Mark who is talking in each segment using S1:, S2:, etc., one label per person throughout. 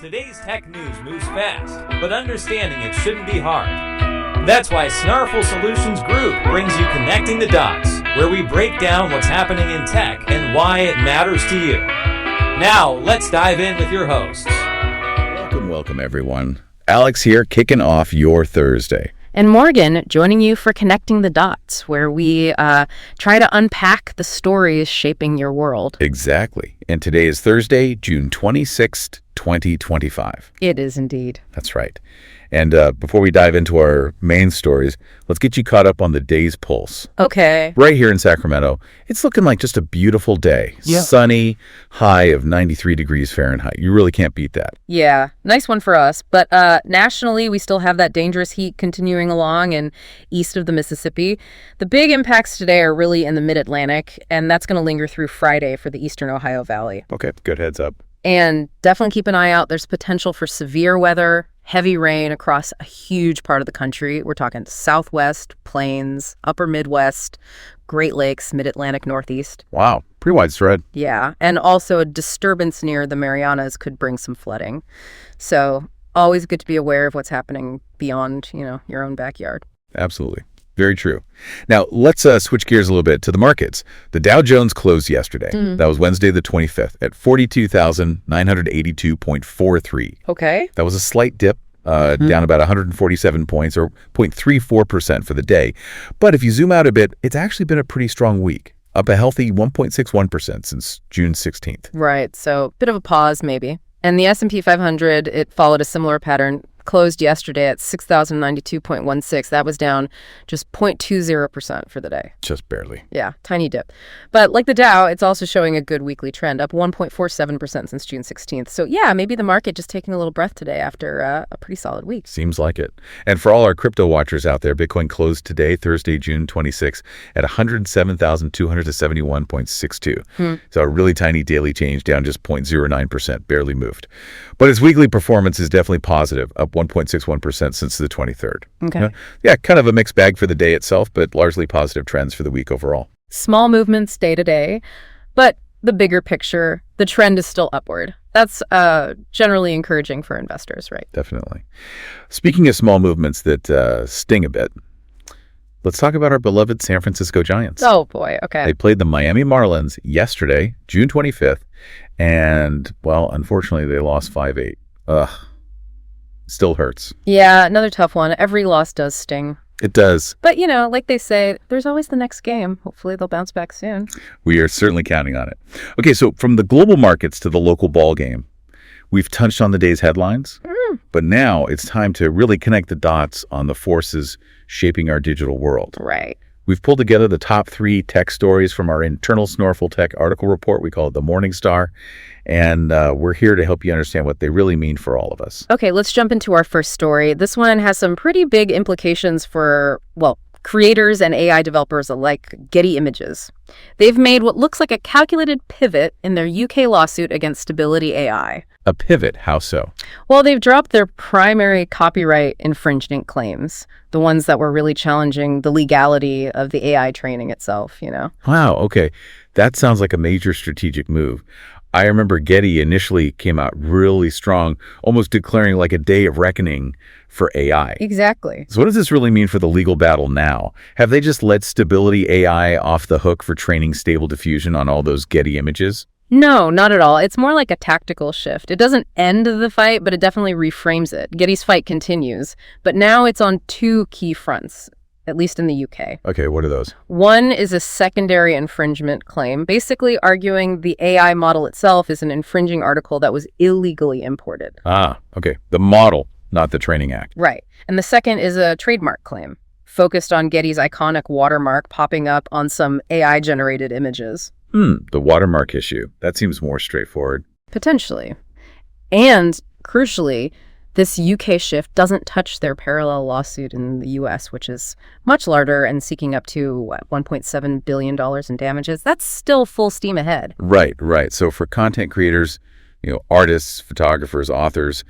S1: Today's tech news moves fast, but understanding it shouldn't be hard. That's why Snarful Solutions Group brings you Connecting the Dots, where we break down what's happening in tech and why it matters to you. Now, let's dive in with your hosts.
S2: Welcome, everyone. Alex here, kicking off your Thursday.
S3: And Morgan joining you for Connecting the Dots, where we try to unpack the stories shaping your world.
S2: Exactly. And today is Thursday, June 26th, 2025.
S3: It is indeed.
S2: That's right. And before we dive into our main stories, let's get you caught up on the day's pulse.
S3: Okay.
S2: Right here in Sacramento, it's looking like just a beautiful day.
S3: Yeah.
S2: Sunny, high of 93 degrees Fahrenheit. You really can't beat that.
S3: Yeah, nice one for us. But nationally, we still have that dangerous heat continuing along and east of the Mississippi. The big impacts today are really in the mid-Atlantic, and that's going to linger through Friday for the eastern Ohio Valley.
S2: Okay, good heads up.
S3: And definitely keep an eye out. There's potential for severe weather, heavy rain across a huge part of the country. We're talking Southwest, Plains, Upper Midwest, Great Lakes, Mid-Atlantic, Northeast.
S2: Wow, pretty widespread.
S3: Yeah, and also a disturbance near the Marianas could bring some flooding. So always good to be aware of what's happening beyond, your own backyard.
S2: Absolutely. Very true. Now, let's switch gears a little bit to the markets. The Dow Jones closed yesterday. That was Wednesday the 25th at 42,982.43.
S3: Okay.
S2: That was a slight dip, down about 147 points or 0.34% for the day. But if you zoom out a bit, it's actually been a pretty strong week, up a healthy 1.61% since June 16th.
S3: Right. So bit of a pause maybe. And the S&P 500, it followed a similar pattern. Closed yesterday at 6,092.16. That was down just 0.20% for the day.
S2: Just barely.
S3: Yeah, tiny dip. But like the Dow, it's also showing a good weekly trend, up 1.47% since June 16th. So yeah, maybe the market just taking a little breath today after a pretty solid week.
S2: Seems like it. And for all our crypto watchers out there, Bitcoin closed today, Thursday, June 26th, at 107,271.62. So a really tiny daily change, down just 0.09%, barely moved. But its weekly performance is definitely positive, up 1.61% since the 23rd.
S3: Okay.
S2: Yeah, kind of a mixed bag for the day itself, but largely positive trends for the week overall.
S3: Small movements day to day, but the bigger picture, the trend is still upward. That's generally encouraging for investors, right?
S2: Definitely. Speaking of small movements that sting a bit, let's talk about our beloved San Francisco Giants.
S3: Oh, boy. Okay.
S2: They played the Miami Marlins yesterday, June 25th, and, well, unfortunately, they lost 5-8. Ugh. Still hurts.
S3: Yeah, another tough one. Every loss does sting.
S2: It does.
S3: But, like they say, there's always the next game. Hopefully they'll bounce back soon.
S2: We are certainly counting on it. Okay, so from the global markets to the local ball game, we've touched on the day's headlines, but now it's time to really connect the dots on the forces shaping our digital world.
S3: Right.
S2: We've pulled together the top 3 tech stories from our internal Snorful Tech article report. We call it the Morning Star. And we're here to help you understand what they really mean for all of us.
S3: Okay, let's jump into our first story. This one has some pretty big implications for, creators and AI developers alike, Getty Images. They've made what looks like a calculated pivot in their UK lawsuit against Stability AI.
S2: A pivot? How so?
S3: Well, they've dropped their primary copyright infringement claims, the ones that were really challenging the legality of the AI training itself,
S2: Wow, okay. That sounds like a major strategic move. I remember Getty initially came out really strong, almost declaring like a day of reckoning for AI.
S3: Exactly.
S2: So what does this really mean for the legal battle now? Have they just let Stability AI off the hook for training Stable Diffusion on all those Getty images?
S3: No, not at all. It's more like a tactical shift. It doesn't end the fight, but it definitely reframes it. Getty's fight continues, but now it's on 2 key fronts, at least in the UK.
S2: Okay, what are those?
S3: One is a secondary infringement claim, basically arguing the AI model itself is an infringing article that was illegally imported.
S2: Ah, okay. The model, not the training act.
S3: Right. And the second is a trademark claim, focused on Getty's iconic watermark popping up on some AI-generated images.
S2: The watermark issue. That seems more straightforward.
S3: Potentially. And, crucially, this UK shift doesn't touch their parallel lawsuit in the US, which is much larger and seeking up to, $1.7 billion in damages. That's still full steam ahead.
S2: Right. So for content creators, artists, photographers, authors,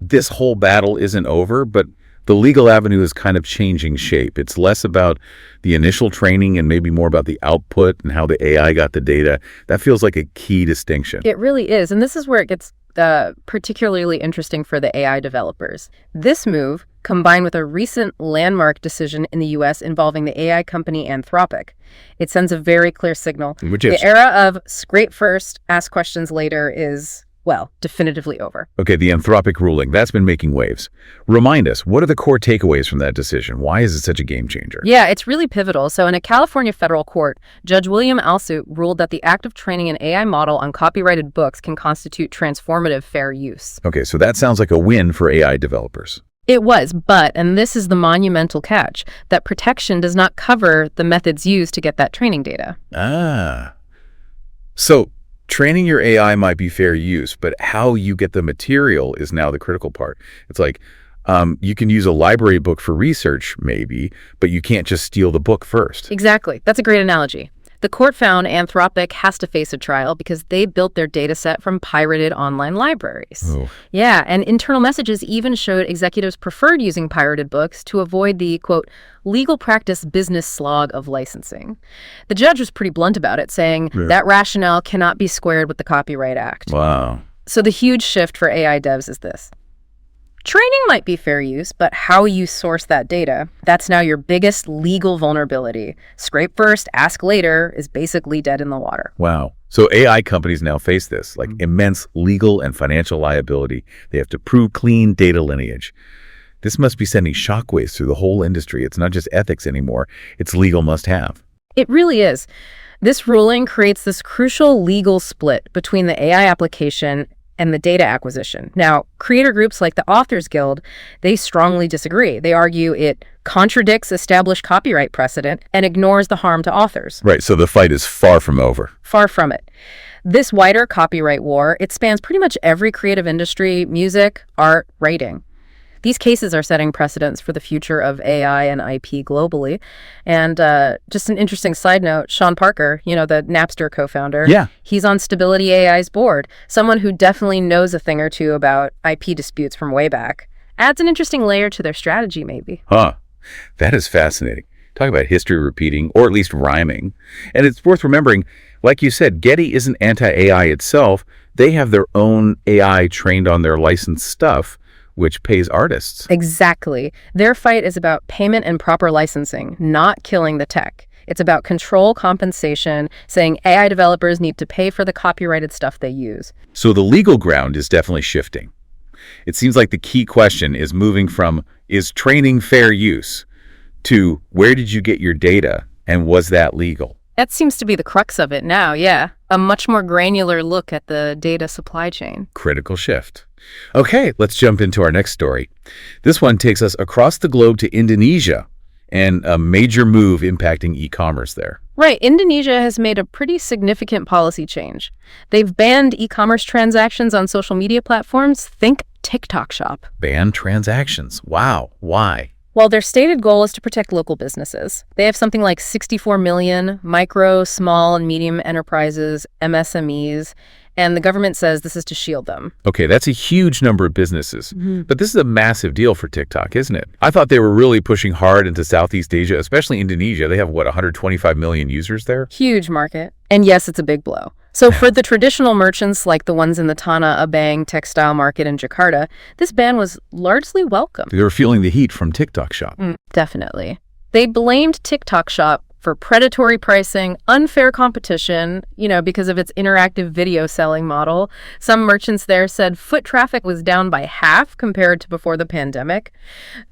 S2: this whole battle isn't over, but the legal avenue is kind of changing shape. It's less about the initial training and maybe more about the output and how the AI got the data. That feels like a key distinction.
S3: It really is. And this is where it gets particularly interesting for the AI developers. This move, combined with a recent landmark decision in the U.S. involving the AI company Anthropic, it sends a very clear signal. The era of scrape first, ask questions later is, well, definitively over.
S2: Okay, the Anthropic ruling, that's been making waves. Remind us, what are the core takeaways from that decision? Why is it such a game changer?
S3: Yeah, it's really pivotal. So in a California federal court, Judge William Alsup ruled that the act of training an AI model on copyrighted books can constitute transformative fair use.
S2: Okay, so that sounds like a win for AI developers.
S3: It was, but, and this is the monumental catch, that protection does not cover the methods used to get that training data.
S2: So training your AI might be fair use, but how you get the material is now the critical part. It's like you can use a library book for research, maybe, but you can't just steal the book first.
S3: Exactly. That's a great analogy. The court found Anthropic has to face a trial because they built their data set from pirated online libraries.
S2: Oh.
S3: Yeah, and internal messages even showed executives preferred using pirated books to avoid the, quote, legal practice business slog of licensing. The judge was pretty blunt about it, saying that rationale cannot be squared with the Copyright Act.
S2: Wow.
S3: So the huge shift for AI devs is this. Training might be fair use, but how you source that data, that's now your biggest legal vulnerability. Scrape first, ask later is basically dead in the water.
S2: Wow. So AI companies now face this, like immense legal and financial liability. They have to prove clean data lineage. This must be sending shockwaves through the whole industry. It's not just ethics anymore. It's legal must-have.
S3: It really is. This ruling creates this crucial legal split between the AI application and the data acquisition. Now, creator groups like the Authors Guild, they strongly disagree. They argue it contradicts established copyright precedent and ignores the harm to authors.
S2: Right, so the fight is far from over.
S3: Far from it. This wider copyright war, it spans pretty much every creative industry, music, art, writing. These cases are setting precedents for the future of AI and IP globally. And just an interesting side note, Sean Parker, the Napster co-founder, he's on Stability AI's board, someone who definitely knows a thing or two about IP disputes from way back. Adds an interesting layer to their strategy, maybe.
S2: Huh. That is fascinating. Talk about history repeating, or at least rhyming. And it's worth remembering, like you said, Getty isn't anti-AI itself. They have their own AI trained on their licensed stuff, which pays artists.
S3: Exactly. Their fight is about payment and proper licensing, not killing the tech. It's about control, compensation, saying AI developers need to pay for the copyrighted stuff they use.
S2: So the legal ground is definitely shifting. It seems like the key question is moving from, is training fair use, to where did you get your data, and was that legal?
S3: That seems to be the crux of it now, yeah. A much more granular look at the data supply chain.
S2: Critical shift. Okay, let's jump into our next story. This one takes us across the globe to Indonesia and a major move impacting e-commerce there.
S3: Right. Indonesia has made a pretty significant policy change. They've banned e-commerce transactions on social media platforms. Think TikTok Shop.
S2: Ban transactions. Wow. Why?
S3: Well, their stated goal is to protect local businesses. They have something like 64 million micro, small, and medium enterprises, MSMEs, and the government says this is to shield them.
S2: Okay, that's a huge number of businesses. But this is a massive deal for TikTok, isn't it? I thought they were really pushing hard into Southeast Asia, especially Indonesia. They have, 125 million users there?
S3: Huge market. And yes, it's a big blow. So for the traditional merchants like the ones in the Tanah Abang textile market in Jakarta, this ban was largely welcome.
S2: They were feeling the heat from TikTok Shop.
S3: Definitely. They blamed TikTok Shop for predatory pricing, unfair competition, because of its interactive video selling model. Some merchants there said foot traffic was down by half compared to before the pandemic.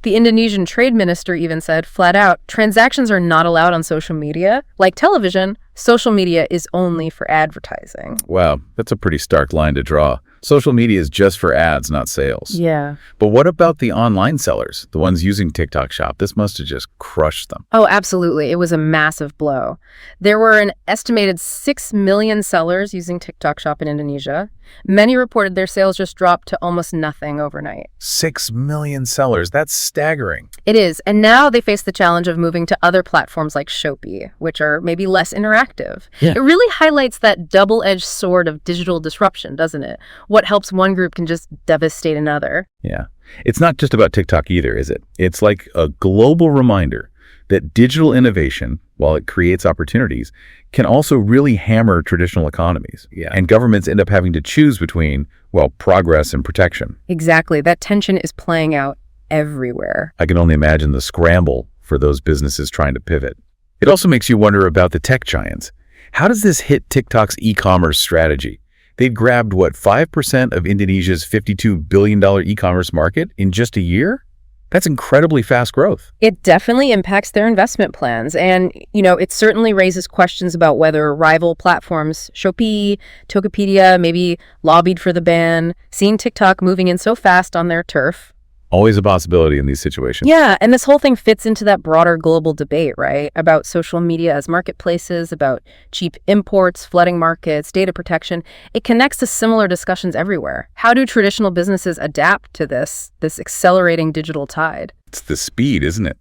S3: The Indonesian trade minister even said, flat out, transactions are not allowed on social media. Like television, social media is only for advertising.
S2: Wow, that's a pretty stark line to draw. Social media is just for ads, not sales.
S3: Yeah.
S2: But what about the online sellers, the ones using TikTok Shop? This must have just crushed them.
S3: Oh, absolutely. It was a massive blow. There were an estimated 6 million sellers using TikTok Shop in Indonesia. Many reported their sales just dropped to almost nothing overnight.
S2: 6 million sellers. That's staggering.
S3: It is. And now they face the challenge of moving to other platforms like Shopee, which are maybe less interactive.
S2: Yeah.
S3: It really highlights that double-edged sword of digital disruption, doesn't it? What helps one group can just devastate another.
S2: Yeah. It's not just about TikTok either, is it? It's like a global reminder that digital innovation, while it creates opportunities, can also really hammer traditional economies.
S4: Yeah.
S2: And governments end up having to choose between, well, progress and protection.
S3: Exactly. That tension is playing out everywhere.
S2: I can only imagine the scramble for those businesses trying to pivot. It also makes you wonder about the tech giants. How does this hit TikTok's e-commerce strategy? They'd grabbed, 5% of Indonesia's $52 billion e-commerce market in just a year? That's incredibly fast growth.
S3: It definitely impacts their investment plans. And, it certainly raises questions about whether rival platforms, Shopee, Tokopedia, maybe lobbied for the ban, seeing TikTok moving in so fast on their turf.
S2: Always a possibility in these situations.
S3: Yeah, and this whole thing fits into that broader global debate, right? About social media as marketplaces, about cheap imports, flooding markets, data protection. It connects to similar discussions everywhere. How do traditional businesses adapt to this accelerating digital tide?
S2: It's the speed, isn't it?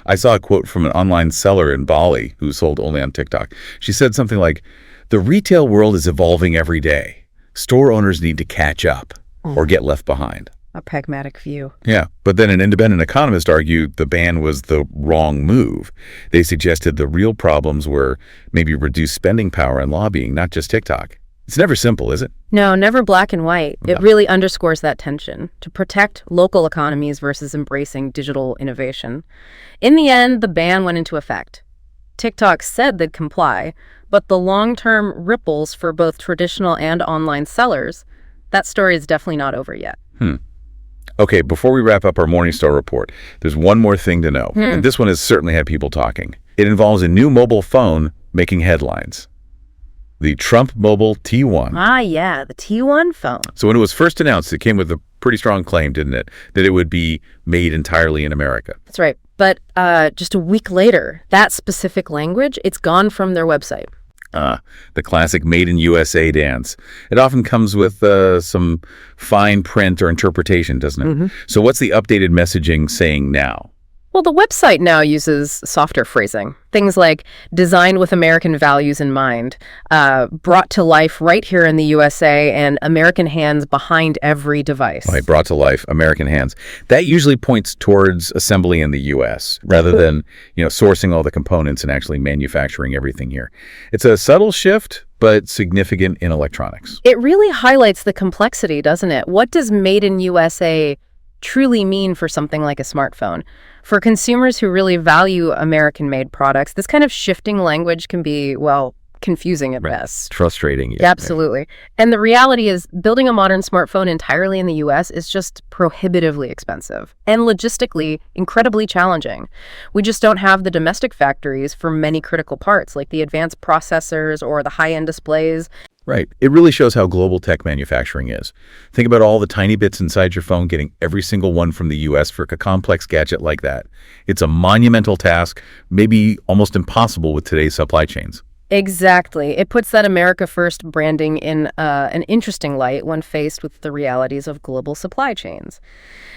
S2: I saw a quote from an online seller in Bali who sold only on TikTok. She said something like, "The retail world is evolving every day. Store owners need to catch up or get left behind."
S3: A pragmatic view.
S2: Yeah, but then an independent economist argued the ban was the wrong move. They suggested the real problems were maybe reduced spending power and lobbying, not just TikTok. It's never simple, is it?
S3: No, never black and white. It really underscores that tension to protect local economies versus embracing digital innovation. In the end, the ban went into effect. TikTok said they'd comply, but the long-term ripples for both traditional and online sellers, that story is definitely not over yet.
S2: Okay, before we wrap up our Morningstar report, there's one more thing to know, and this one has certainly had people talking. It involves a new mobile phone making headlines. The Trump Mobile T1.
S3: Ah, yeah, the T1 phone.
S2: So when it was first announced, it came with a pretty strong claim, didn't it? That it would be made entirely in America.
S3: That's right. But just a week later, that specific language, it's gone from their website.
S2: The classic made in USA dance. It often comes with some fine print or interpretation, doesn't it? So what's the updated messaging saying now?
S3: Well, the website now uses softer phrasing. Things like designed with American values in mind, brought to life right here in the USA, and American hands behind every device.
S2: Right, brought to life, American hands. That usually points towards assembly in the U.S. rather than, sourcing all the components and actually manufacturing everything here. It's a subtle shift, but significant in electronics.
S3: It really highlights the complexity, doesn't it? What does made in USA truly mean for something like a smartphone? For consumers who really value American-made products, this kind of shifting language can be, confusing at best.
S4: Frustrating.
S3: Yeah, absolutely. And the reality is, building a modern smartphone entirely in the U.S. is just prohibitively expensive and logistically incredibly challenging. We just don't have the domestic factories for many critical parts, like the advanced processors or the high-end displays.
S2: Right. It really shows how global tech manufacturing is. Think about all the tiny bits inside your phone, getting every single one from the U.S. for a complex gadget like that. It's a monumental task, maybe almost impossible with today's supply chains.
S3: Exactly. It puts that America First branding in an interesting light when faced with the realities of global supply chains.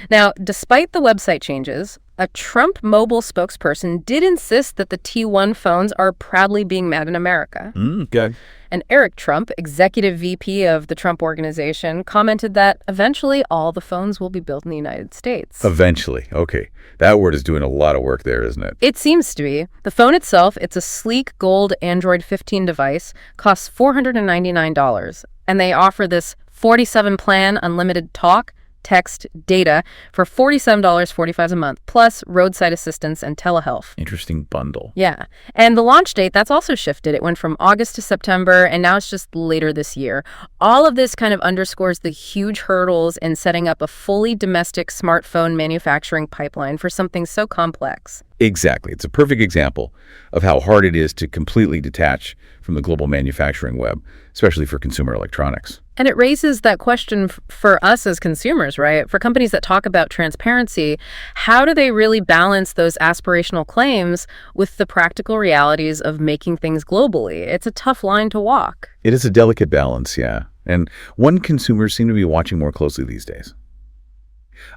S3: Now, despite the website changes, a Trump Mobile spokesperson did insist that the T1 phones are proudly being made in America.
S2: Okay.
S3: And Eric Trump, executive VP of the Trump Organization, commented that eventually all the phones will be built in the United States.
S2: Eventually. Okay. That word is doing a lot of work there, isn't it?
S3: It seems to be. The phone itself, it's a sleek gold Android 15 device, costs $499. And they offer this 47 plan unlimited talk, text, data for $47.45 a month, plus roadside assistance and telehealth.
S2: Interesting bundle.
S3: Yeah. And the launch date, that's also shifted. It went from August to September, and now it's just later this year. All of this kind of underscores the huge hurdles in setting up a fully domestic smartphone manufacturing pipeline for something so complex.
S2: Exactly. It's a perfect example of how hard it is to completely detach from the global manufacturing web, especially for consumer electronics.
S3: And it raises that question for us as consumers, right? For companies that talk about transparency, how do they really balance those aspirational claims with the practical realities of making things globally? It's a tough line to walk.
S2: It is a delicate balance, yeah. And one consumers seem to be watching more closely these days.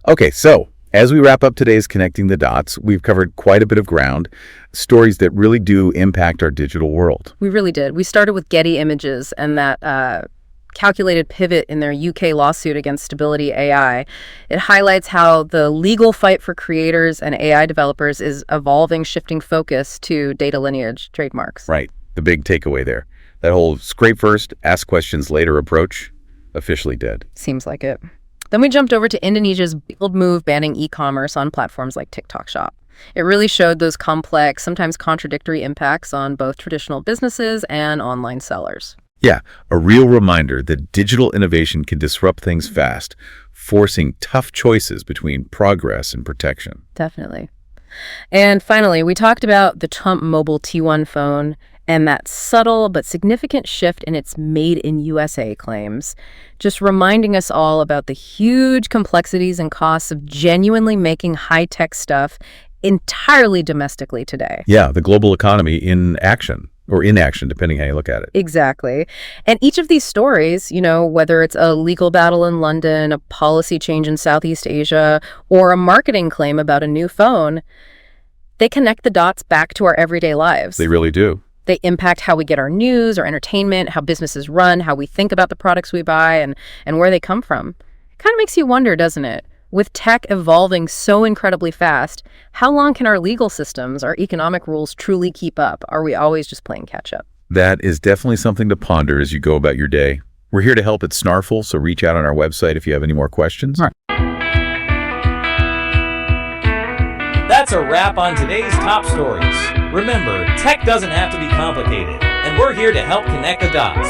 S2: Okay, so as we wrap up today's Connecting the Dots, we've covered quite a bit of ground, stories that really do impact our digital world.
S3: We really did. We started with Getty Images and that calculated pivot in their UK lawsuit against Stability AI. It highlights how the legal fight for creators and AI developers is evolving, shifting focus to data lineage trademarks.
S2: Right. The big takeaway there. That whole scrape first, ask questions later approach, officially dead.
S3: Seems like it. Then we jumped over to Indonesia's bold move banning e-commerce on platforms like TikTok Shop. It really showed those complex, sometimes contradictory impacts on both traditional businesses and online sellers.
S2: Yeah, a real reminder that digital innovation can disrupt things fast, forcing tough choices between progress and protection.
S3: Definitely. And finally, we talked about the Trump Mobile T1 phone and that subtle but significant shift in its made in USA claims, just reminding us all about the huge complexities and costs of genuinely making high-tech stuff entirely domestically today.
S2: Yeah, the global economy in action, or inaction, depending how you look at it.
S3: Exactly. And each of these stories, whether it's a legal battle in London, a policy change in Southeast Asia, or a marketing claim about a new phone, they connect the dots back to our everyday lives.
S2: They really do.
S3: They impact how we get our news or entertainment, how businesses run, how we think about the products we buy, and where they come from. It kind of makes you wonder, doesn't it? With tech evolving so incredibly fast, how long can our legal systems, our economic rules truly keep up? Are we always just playing catch up?
S2: That is definitely something to ponder as you go about your day. We're here to help at Snarful, so reach out on our website if you have any more questions.
S1: All right. That's a wrap on today's top stories. Remember, tech doesn't have to be complicated, and we're here to help connect the dots.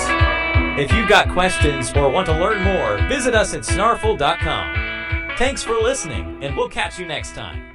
S1: If you've got questions or want to learn more, visit us at snarful.com. Thanks for listening, and we'll catch you next time.